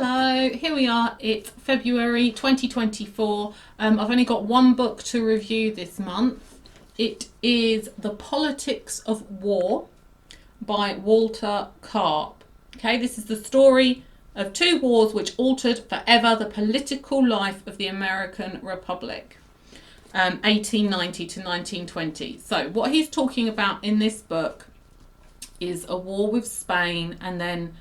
Hello, here we are. It's February 2024. I've only got one book to review this month. It is The Politics of War by Walter Karp. Okay, this is the story of two wars which altered forever the political life of the American Republic, 1890 to 1920. So what he's talking about in this book is a war with Spain, and then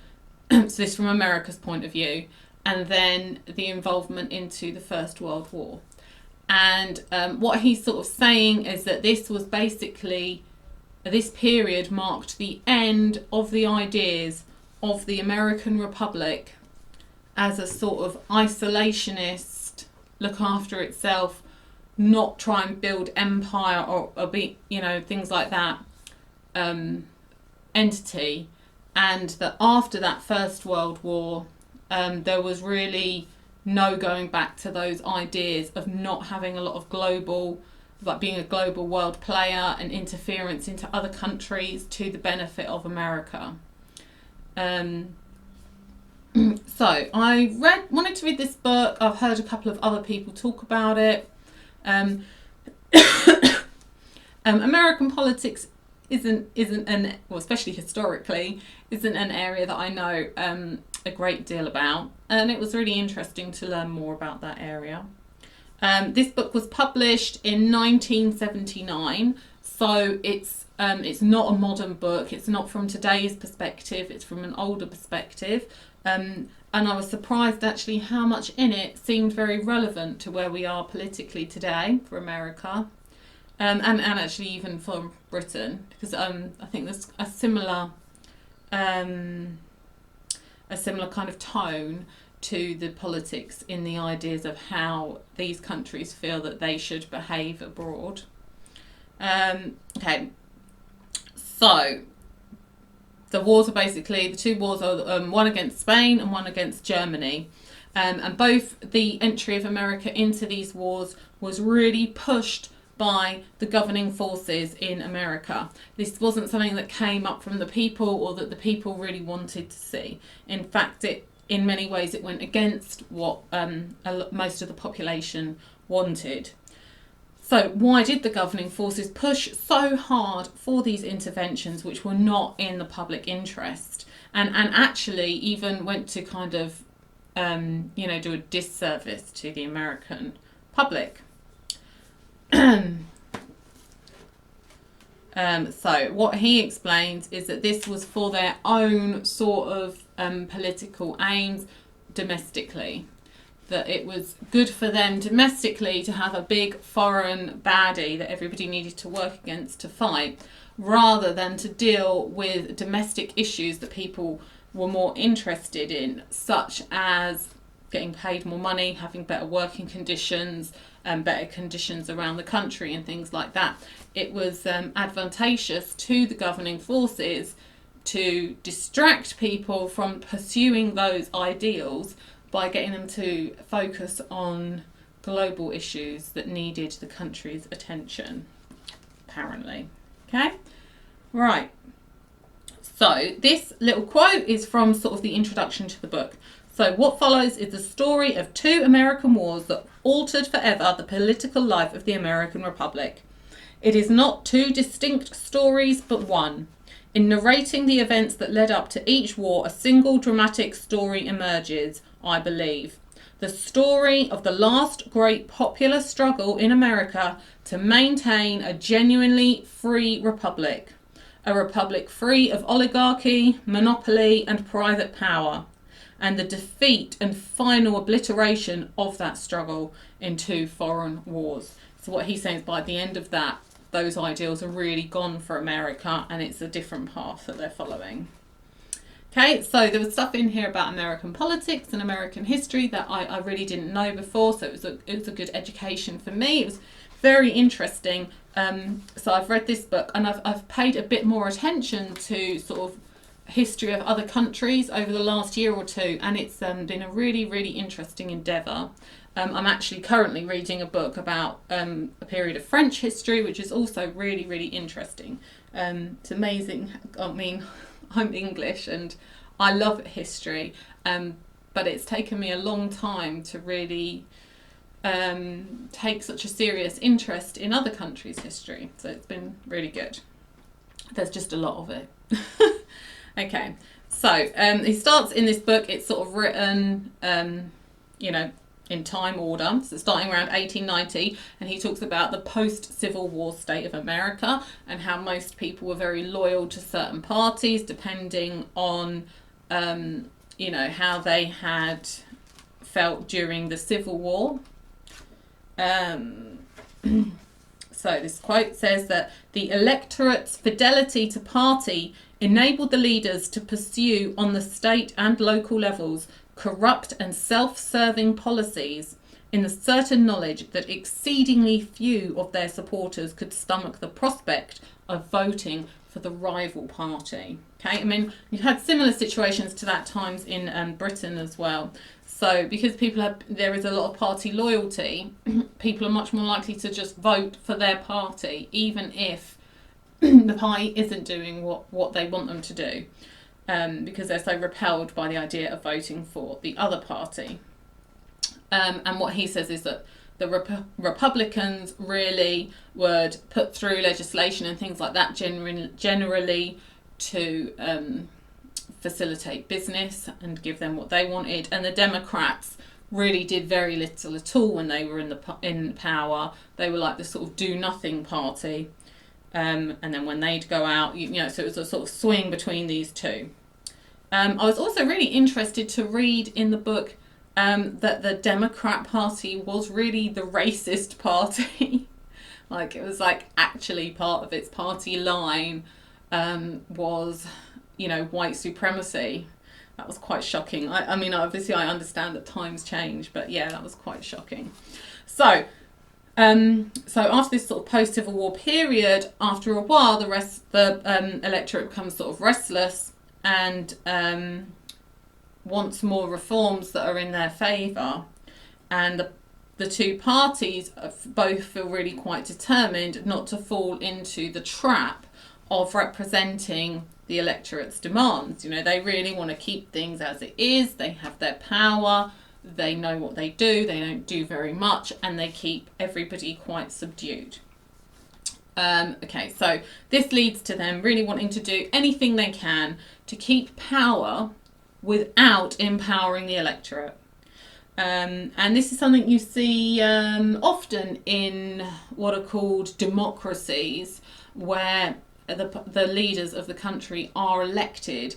so this from America's point of view, and then the involvement into the First World War. And what he's sort of saying is that this was basically, this period marked the end of the ideas of the American Republic as a sort of isolationist, look after itself, not try and build empire or be, things like that, entity. And that after that First World War, there was really no going back to those ideas of not having a lot of global, like being a global world player and interference into other countries to the benefit of America. So I wanted to read this book. I've heard a couple of other people talk about it. American politics isn't especially historically, isn't an area that I know a great deal about, and it was really interesting to learn more about that area. This book was published in 1979, so it's not a modern book. It's not from today's perspective. It's from an older perspective, and I was surprised actually how much in it seemed very relevant to where we are politically today for America. And actually even for Britain, because I think there's a similar kind of tone to the politics in the ideas of how these countries feel that they should behave abroad. Okay, so the wars are basically, the two wars are one against Spain and one against Germany. And both the entry of America into these wars was really pushed by the governing forces in America. This wasn't something that came up from the people or that the people really wanted to see. In fact, in many ways it went against what most of the population wanted. So why did the governing forces push so hard for these interventions which were not in the public interest, and actually even went to kind of do a disservice to the American public? So what he explains is that this was for their own sort of political aims domestically, that it was good for them domestically to have a big foreign baddie that everybody needed to work against to fight, rather than to deal with domestic issues that people were more interested in, such as getting paid more money, having better working conditions, better conditions around the country and things like that. It was advantageous to the governing forces to distract people from pursuing those ideals by getting them to focus on global issues that needed the country's attention, apparently. Okay, right. So this little quote is from sort of the introduction to the book. So what follows is the story of two American wars that altered forever the political life of the American Republic. It is not two distinct stories, but one. In narrating the events that led up to each war, a single dramatic story emerges, I believe. The story of the last great popular struggle in America to maintain a genuinely free republic. A republic free of oligarchy, monopoly, and private power, and the defeat and final obliteration of that struggle in two foreign wars. So what he's saying is by the end of that, those ideals are really gone for America, and it's a different path that they're following. Okay, so there was stuff in here about American politics and American history that I really didn't know before, so it was a good education for me. It was very interesting. So I've read this book, and I've paid a bit more attention to sort of history of other countries over the last year or two, and it's been a really, really interesting endeavour. I'm actually currently reading a book about a period of French history, which is also really, really interesting. It's amazing. I mean, I'm English and I love history, but it's taken me a long time to really take such a serious interest in other countries' history. So it's been really good. There's just a lot of it. Okay, so he starts in this book, it's sort of written, in time order, so starting around 1890, and he talks about the post-Civil War state of America and how most people were very loyal to certain parties depending on, how they had felt during the Civil War. So this quote says that the electorate's fidelity to party enabled the leaders to pursue on the state and local levels corrupt and self-serving policies in the certain knowledge that exceedingly few of their supporters could stomach the prospect of voting for the rival party. Okay, I mean, you've had similar situations to that times in Britain as well. So because there is a lot of party loyalty, people are much more likely to just vote for their party, even if the party isn't doing what they want them to do, because they're so repelled by the idea of voting for the other party. And what he says is that the Republicans really would put through legislation and things like that generally to facilitate business and give them what they wanted, and the Democrats really did very little at all when they were in power. They were like the sort of do-nothing party, and then when they'd go out, so it was a sort of swing between these two. I was also really interested to read in the book that the Democrat Party was really the racist party. Like, it was like actually part of its party line was white supremacy. That was quite shocking. I mean, obviously I understand that times change, but yeah, that was quite shocking. So after this sort of post-Civil War period, after a while, the electorate becomes sort of restless and wants more reforms that are in their favour. And the two parties both feel really quite determined not to fall into the trap of representing the electorate's demands. They really want to keep things as it is. They have their power. They know what they do. They don't do very much, and they keep everybody quite subdued. Okay, so this leads to them really wanting to do anything they can to keep power without empowering the electorate. And this is something you see often in what are called democracies, where the leaders of the country are elected.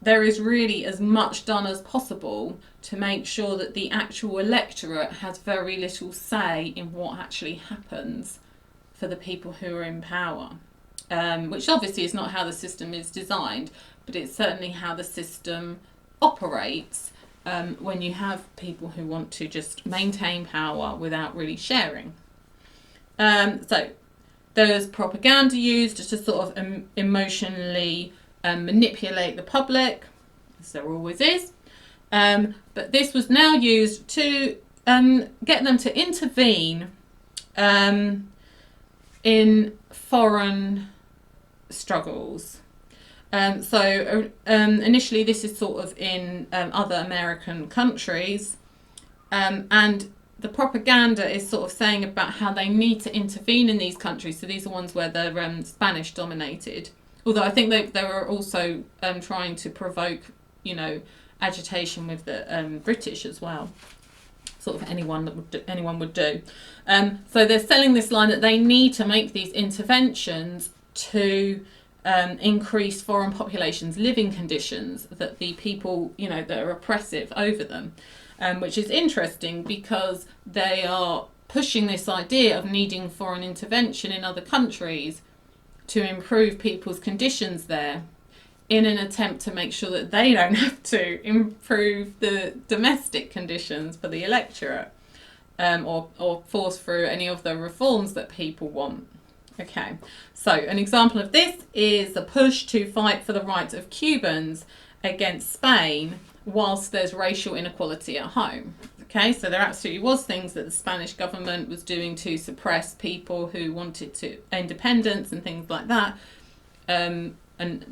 There is really as much done as possible to make sure that the actual electorate has very little say in what actually happens for the people who are in power, which obviously is not how the system is designed, but it's certainly how the system operates when you have people who want to just maintain power without really sharing. So there's propaganda used to sort of emotionally manipulate the public, as there always is. But this was now used to get them to intervene in foreign struggles. Initially this is sort of in other American countries, and the propaganda is sort of saying about how they need to intervene in these countries. So these are ones where the Spanish dominated. Although I think they were also trying to provoke, agitation with the British as well. Sort of anyone would do. So they're selling this line that they need to make these interventions to increase foreign populations' living conditions, that the people, that are oppressive over them. Which is interesting because they are pushing this idea of needing foreign intervention in other countries to improve people's conditions there, in an attempt to make sure that they don't have to improve the domestic conditions for the electorate, or force through any of the reforms that people want. Okay, so an example of this is the push to fight for the rights of Cubans against Spain whilst there's racial inequality at home. Okay, so there absolutely was things that the Spanish government was doing to suppress people who wanted to independence and things like that, and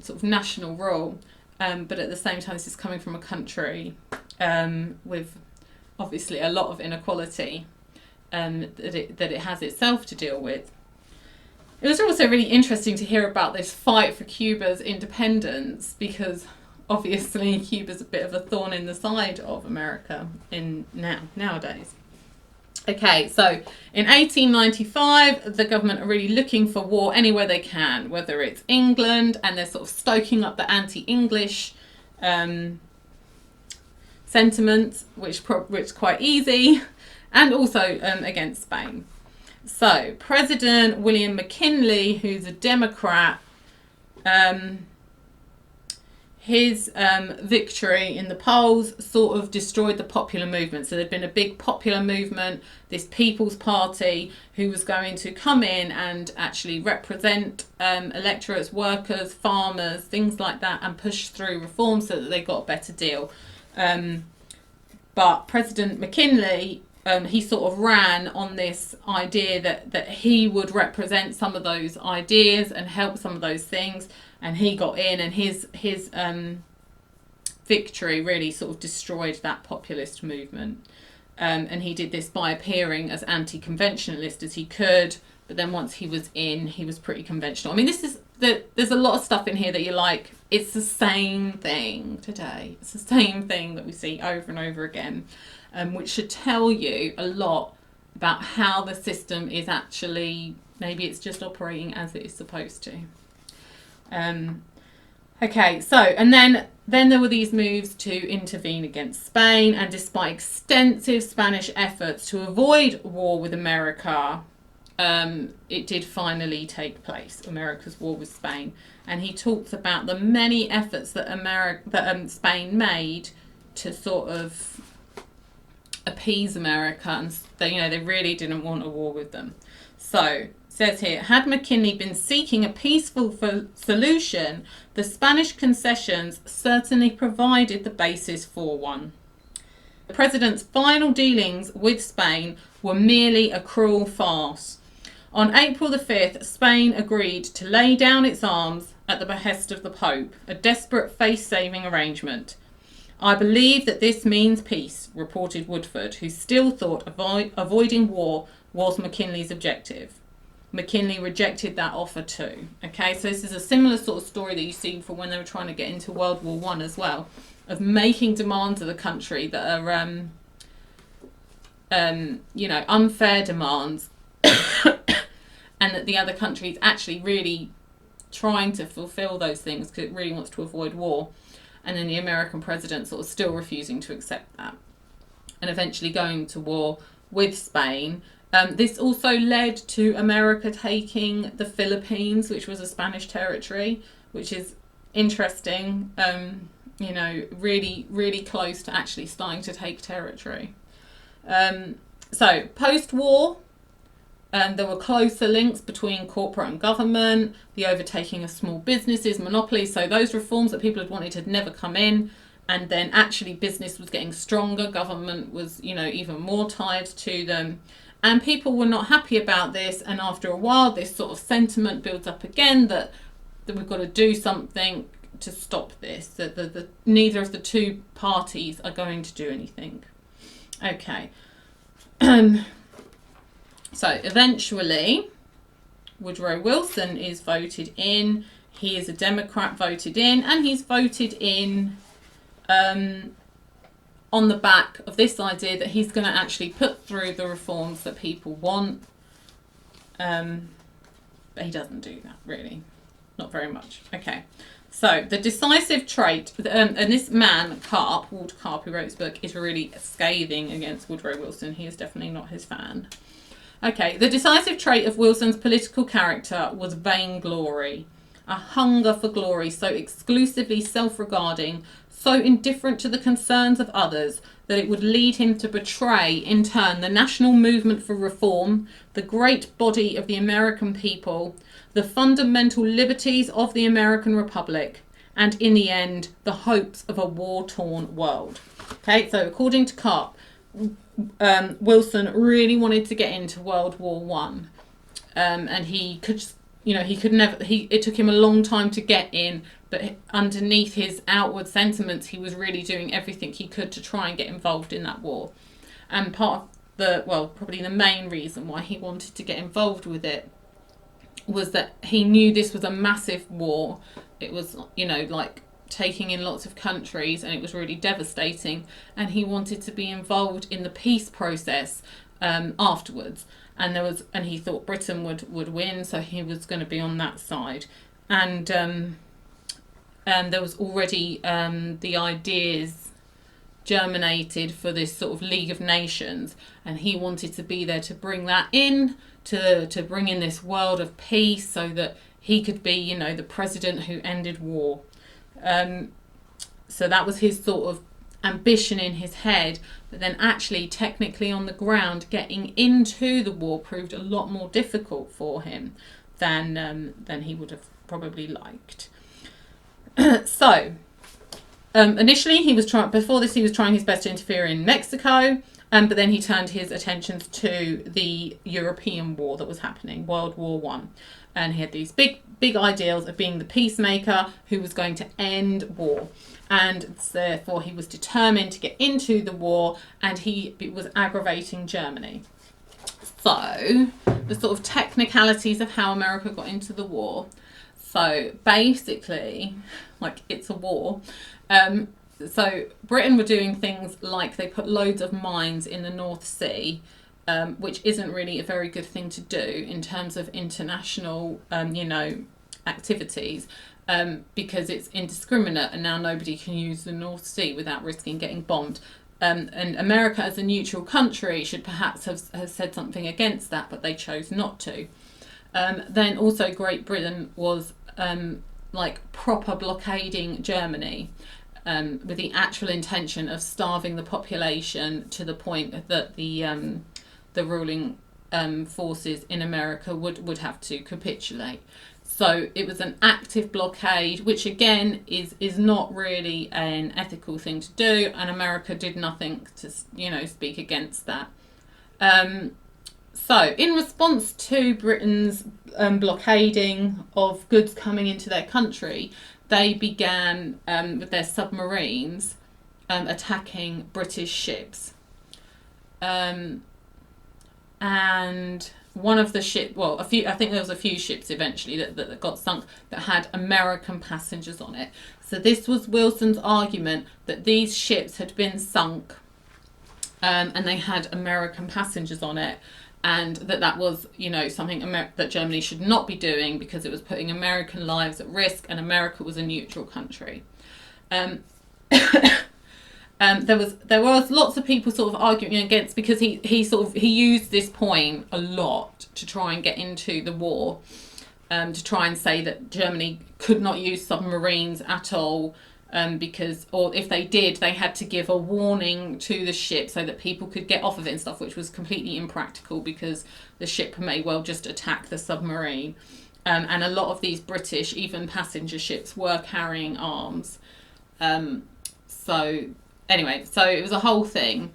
sort of national rule. But at the same time, this is coming from a country with obviously a lot of inequality that it has itself to deal with. It was also really interesting to hear about this fight for Cuba's independence, because obviously Cuba's a bit of a thorn in the side of America nowadays. Okay, so in 1895, the government are really looking for war anywhere they can, whether it's England, and they're sort of stoking up the anti-English sentiments, which quite easy, and also against Spain. So President William McKinley, who's a Democrat, his victory in the polls sort of destroyed the popular movement. So there'd been a big popular movement, this People's Party, who was going to come in and actually represent electorates, workers, farmers, things like that, and push through reforms so that they got a better deal. But President McKinley, he sort of ran on this idea that he would represent some of those ideas and help some of those things, and he got in, and his victory really sort of destroyed that populist movement. And he did this by appearing as anti-conventionalist as he could, but then once he was in, he was pretty conventional. I mean, there's a lot of stuff in here that you're like, it's the same thing today. It's the same thing that we see over and over again. Which should tell you a lot about how the system is actually, maybe it's just operating as it is supposed to. Okay, so, and then there were these moves to intervene against Spain, and despite extensive Spanish efforts to avoid war with America, it did finally take place, America's war with Spain. And he talks about the many efforts that Spain made to sort of appease America, and they really didn't want a war with them. So it says here, had McKinley been seeking a peaceful solution, the Spanish concessions certainly provided the basis for one. The president's final dealings with Spain were merely a cruel farce. On April the 5th, Spain agreed to lay down its arms at the behest of the Pope, a desperate face-saving arrangement. I believe that this means peace, reported Woodford, who still thought avoiding war was McKinley's objective. McKinley rejected that offer too. Okay, so this is a similar sort of story that you see for when they were trying to get into World War I as well, of making demands of the country that are, unfair demands, and that the other country is actually really trying to fulfill those things because it really wants to avoid war. And then the American president sort of still refusing to accept that, and eventually going to war with Spain. This also led to America taking the Philippines, which was a Spanish territory, which is interesting. Really, really close to actually starting to take territory. So post-war, there were closer links between corporate and government, the overtaking of small businesses, monopolies. So those reforms that people had wanted had never come in. And then actually business was getting stronger. Government was, even more tied to them. And people were not happy about this. And after a while, this sort of sentiment builds up again that we've got to do something to stop this. That neither of the two parties are going to do anything. Okay. So eventually, Woodrow Wilson is voted in. He is a Democrat voted in, and he's voted in on the back of this idea that he's going to actually put through the reforms that people want. But he doesn't do that, really. Not very much. Okay. So the decisive trait, and this man, Karp, Walter Karp, who wrote this book, is really scathing against Woodrow Wilson. He is definitely not his fan. Okay, the decisive trait of Wilson's political character was vainglory, a hunger for glory so exclusively self-regarding, so indifferent to the concerns of others, that it would lead him to betray, in turn, the national movement for reform, the great body of the American people, the fundamental liberties of the American Republic, and in the end, the hopes of a war-torn world. Okay, so according to Karp, Wilson really wanted to get into World War I, and he could, it took him a long time to get in, but underneath his outward sentiments, he was really doing everything he could to try and get involved in that war. And part of probably the main reason why he wanted to get involved with it was that he knew this was a massive war. It was, like taking in lots of countries, and it was really devastating. And he wanted to be involved in the peace process afterwards. And he thought Britain would win, so he was going to be on that side. And there was already the ideas germinated for this sort of League of Nations, and he wanted to be there to bring that in, to bring in this world of peace, so that he could be, the president who ended war. So that was his sort of ambition in his head, but then actually technically on the ground getting into the war proved a lot more difficult for him than he would have probably liked. So initially he was trying his best to interfere in Mexico, but then he turned his attentions to the European war that was happening, World War One. And he had these big ideals of being the peacemaker who was going to end war. And therefore he was determined to get into the war, and he was aggravating Germany. So the sort of technicalities of how America got into the war. So basically, it's a war. So Britain were doing things like they put loads of mines in the North Sea, which isn't really a very good thing to do in terms of international, activities, because it's indiscriminate, and now nobody can use the North Sea without risking getting bombed. And America, as a neutral country, should perhaps have said something against that, but they chose not to. Then also Great Britain was proper blockading Germany, with the actual intention of starving the population to the point that the ruling forces in America would have to capitulate. So it was an active blockade, which again is not really an ethical thing to do, and America did nothing to speak against that. So in response to Britain's blockading of goods coming into their country, they began with their submarines attacking British ships. And one of the I think there was a few ships eventually that got sunk that had American passengers on it. So this was Wilson's argument, that these ships had been sunk and they had American passengers on it, and that was, something that Germany should not be doing because it was putting American lives at risk, and America was a neutral country. There was lots of people sort of arguing against, because he used this point a lot to try and get into the war, to try and say that Germany could not use submarines at all, or if they did, they had to give a warning to the ship so that people could get off of it and stuff, which was completely impractical because the ship may well just attack the submarine. And a lot of these British, even passenger ships, were carrying arms. So it was a whole thing.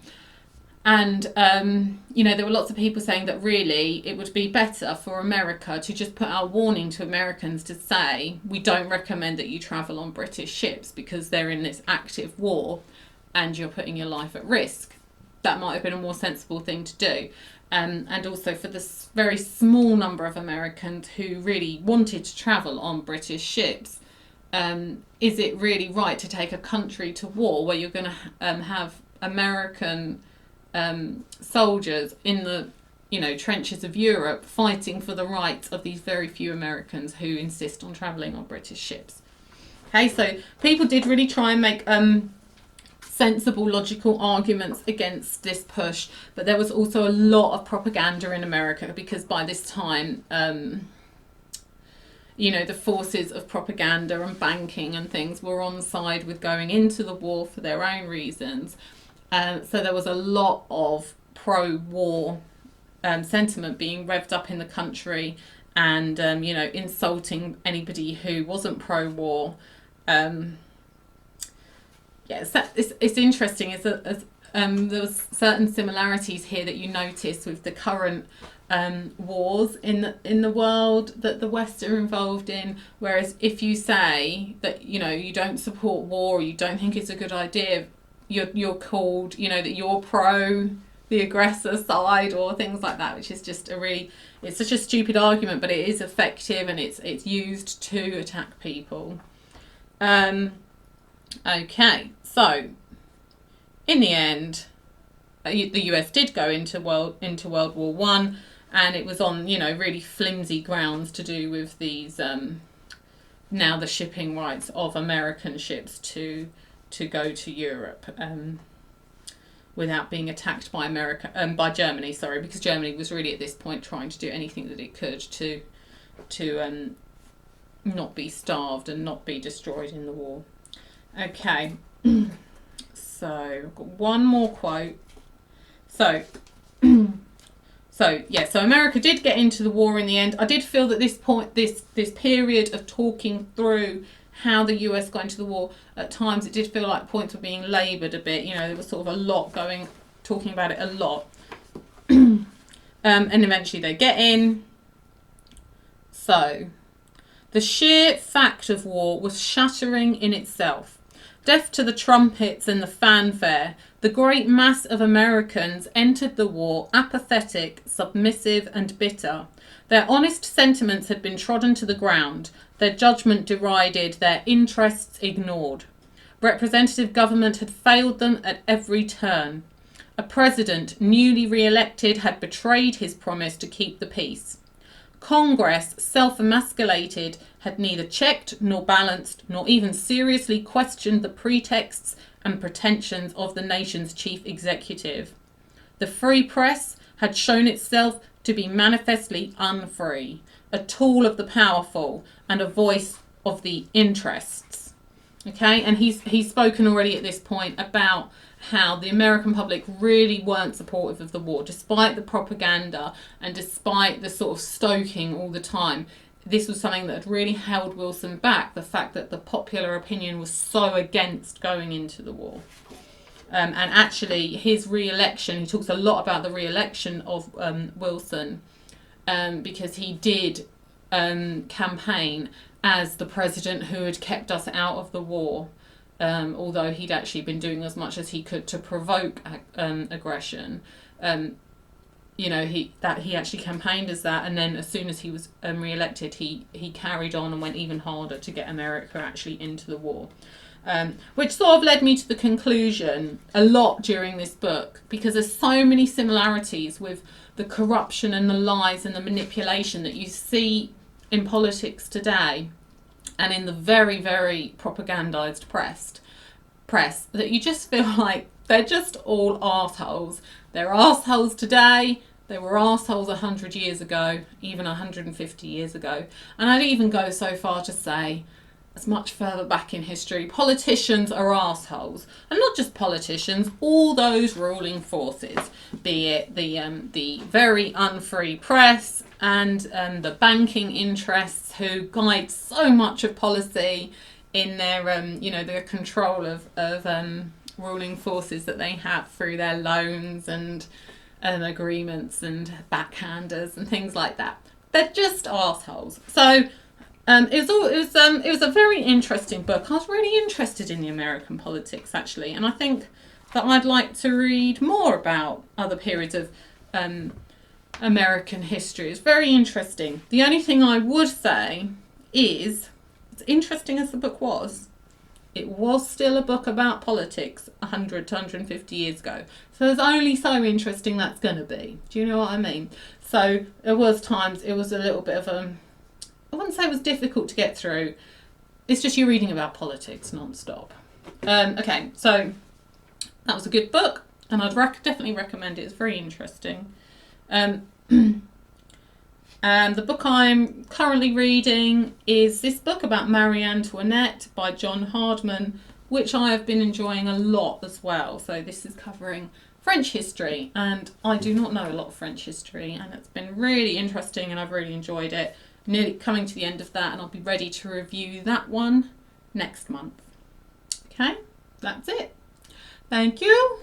And, there were lots of people saying that really it would be better for America to just put out a warning to Americans to say, we don't recommend that you travel on British ships because they're in this active war and you're putting your life at risk. That might have been a more sensible thing to do. And also for this very small number of Americans who really wanted to travel on British ships, is it really right to take a country to war where you're going to have American soldiers in the trenches of Europe fighting for the rights of these very few Americans who insist on travelling on British ships? Okay, so people did really try and make sensible, logical arguments against this push, but there was also a lot of propaganda in America, because by this time the forces of propaganda and banking and things were on side with going into the war for their own reasons. So there was a lot of pro-war sentiment being revved up in the country, and insulting anybody who wasn't pro-war. It's interesting. There was certain similarities here that you notice with the current wars in the world that the West are involved in. Whereas if you say that, you know, you don't support war, or you don't think it's a good idea, you're called, you know, that you're pro the aggressor side or things like that, which is just it's such a stupid argument, but it is effective, and it's used to attack people. Okay, so in the end, the US did go into World War One, and it was on, you know, really flimsy grounds to do with these now the shipping rights of American ships to go to Europe without being attacked by by Germany, sorry, because Germany was really at this point trying to do anything that it could to not be starved and not be destroyed in the war. Okay, so I've got one more quote. So America did get into the war in the end. I did feel that this period of talking through how the US got into the war, at times it did feel like points were being laboured a bit. You know, there was sort of a lot talking about it a lot. And eventually they get in. So, the sheer fact of war was shattering in itself. Deaf to the trumpets and the fanfare, the great mass of Americans entered the war apathetic, submissive and bitter. Their honest sentiments had been trodden to the ground, their judgment derided, their interests ignored. Representative government had failed them at every turn. A president, newly re-elected, had betrayed his promise to keep the peace. Congress, self-emasculated, had neither checked nor balanced nor even seriously questioned the pretexts and pretensions of the nation's chief executive. The free press had shown itself to be manifestly unfree, a tool of the powerful and a voice of the interests. Okay, and he's spoken already at this point about how the American public really weren't supportive of the war, despite the propaganda and despite the sort of stoking all the time. This was something that had really held Wilson back, the fact that the popular opinion was so against going into the war. And actually, his re-election, he talks a lot about the re-election of Wilson, because he did campaign as the president who had kept us out of the war. Although he'd actually been doing as much as he could to provoke aggression, you know, he actually campaigned as that, and then as soon as he was re-elected, he carried on and went even harder to get America actually into the war, which sort of led me to the conclusion a lot during this book, because there's so many similarities with the corruption and the lies and the manipulation that you see in politics today, and in the very, very propagandized press, that you just feel like they're just all arseholes. They're arseholes today. They were arseholes 100 years ago, even 150 years ago. And I'd even go so far to say, as much further back in history, politicians are arseholes. And not just politicians, all those ruling forces, be it the very unfree press and the banking interests who guide so much of policy in their, their control of ruling forces that they have through their loans and agreements and backhanders and things like that. They're just arseholes. So it was a very interesting book. I was really interested in the American politics, actually, and I think that I'd like to read more about other periods of American history. It's very interesting. The only thing I would say is, as interesting as the book was, it was still a book about politics 100 to 150 years ago. So there's only so interesting that's going to be. Do you know what I mean? So there was times it was a little bit of I wouldn't say it was difficult to get through. It's just you're reading about politics non-stop. Okay, so that was a good book, and I'd definitely recommend it. It's very interesting. And the book I'm currently reading is this book about Marie Antoinette by John Hardman, which I have been enjoying a lot as well. So this is covering French history, and I do not know a lot of French history, and it's been really interesting and I've really enjoyed it. Nearly coming to the end of that, and I'll be ready to review that one next month. Okay, that's it. Thank you.